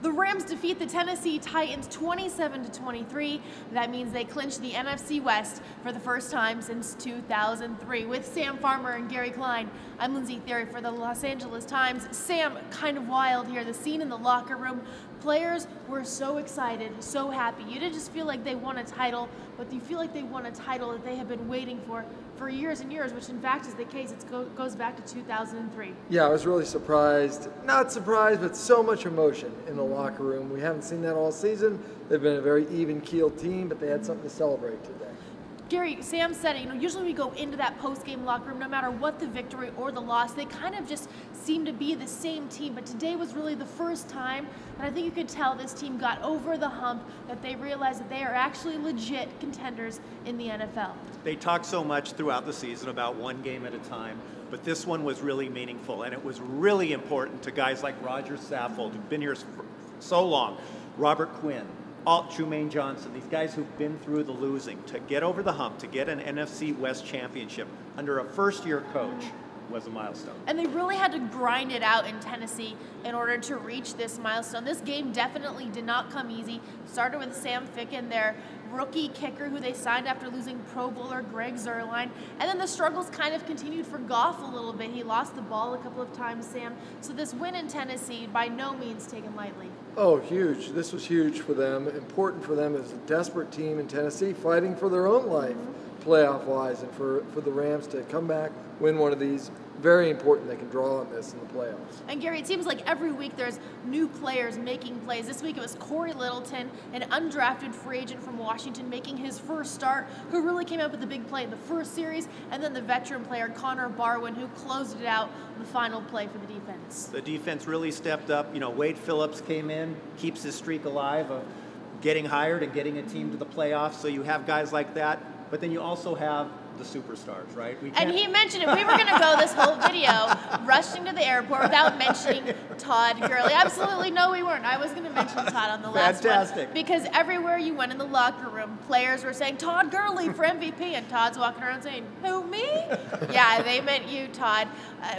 The Rams defeat the Tennessee Titans 27-23. That means they clinch the NFC West for the first time since 2003. With Sam Farmer and Gary Klein, I'm Lindsay Theory for the Los Angeles Times. Sam, kind of wild here. The scene in the locker room. Players were so excited, so happy. You didn't just feel like they won a title, but you feel like they won a title that they have been waiting for years and years, which in fact is the case. It goes back to 2003. Yeah, I was really surprised. Not surprised, but so much emotion in the locker room. We haven't seen that all season. They've been a very even-keeled team, but they had something to celebrate today. Gary, Sam said it, usually we go into that post-game locker room, no matter what the victory or the loss, they kind of just seem to be the same team. But today was really the first time that I think you could tell this team got over the hump, that they realized that they are actually legit contenders in the NFL. They talk so much throughout the season about one game at a time, but this one was really meaningful, and it was really important to guys like Roger Saffold, who've been here for so long, Robert Quinn, Trumaine Johnson, these guys who've been through the losing, to get over the hump, to get an NFC West championship under a first-year coach was a milestone. And they really had to grind it out in Tennessee in order to reach this milestone. This game definitely did not come easy. Started with Sam Ficken, their rookie kicker who they signed after losing Pro Bowler Greg Zuerlein. And then the struggles kind of continued for Goff a little bit. He lost the ball a couple of times, Sam. So this win in Tennessee, by no means taken lightly. Oh, huge. This was huge for them. Important for them as a desperate team in Tennessee, fighting for their own life, playoff-wise, and for the Rams to come back, win one of these. Very important they can draw on this in the playoffs. And Gary, it seems like every week there's new players making plays. This week it was Corey Littleton, an undrafted free agent from Washington, making his first start, who really came up with a big play in the first series, and then the veteran player Connor Barwin, who closed it out on the final play for the defense. The defense really stepped up. Wade Phillips came in, keeps his streak alive of getting hired and getting a team to the playoffs. So you have guys like that, but then you also have the superstars, right? And he mentioned it. We were going to go this whole video rushing to the airport without mentioning Todd Gurley. Absolutely no, we weren't. I was going to mention Todd on the last Fantastic. one. Because everywhere you went in the locker room, players were saying, Todd Gurley for MVP, and Todd's walking around saying, who, me? Yeah, they meant you, Todd.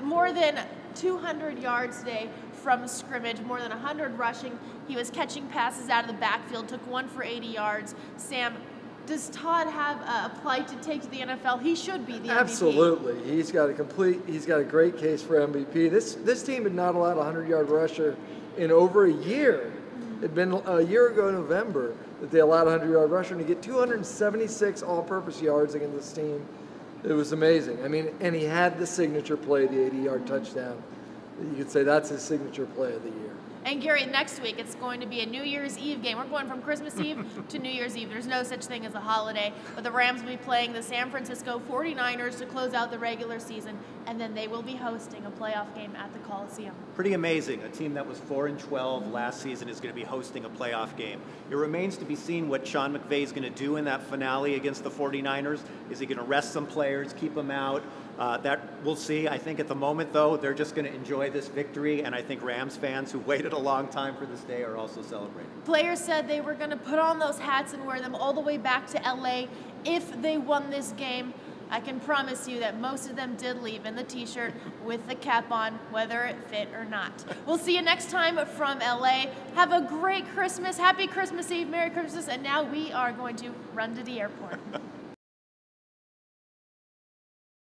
More than 200 yards today from scrimmage, more than 100 rushing. He was catching passes out of the backfield, took one for 80 yards. Sam, does Todd have a plight to take to the NFL? He should be the MVP. Absolutely. He's got a great case for MVP. This team had not allowed a 100-yard rusher in over a year. It'd been a year ago in November that they allowed a 100-yard rusher, and to get 276 all-purpose yards against this team, it was amazing. And he had the signature play, the 80-yard touchdown. You could say that's his signature play of the year. And Gary, next week it's going to be a New Year's Eve game. We're going from Christmas Eve to New Year's Eve. There's no such thing as a holiday. But the Rams will be playing the San Francisco 49ers to close out the regular season, and then they will be hosting a playoff game at the Coliseum. Pretty amazing. A team that was 4-12 last season is going to be hosting a playoff game. It remains to be seen what Sean McVay is going to do in that finale against the 49ers. Is he going to rest some players, keep them out? That we'll see. I think at the moment, though, they're just going to enjoy this victory, and I think Rams fans who waited a long time for this day are also celebrating. Players said they were going to put on those hats and wear them all the way back to LA if they won this game. I can promise you that most of them did leave in the t-shirt with the cap on, whether it fit or not. We'll see you next time from LA. Have a great Christmas. Happy Christmas Eve. Merry Christmas. And now we are going to run to the airport.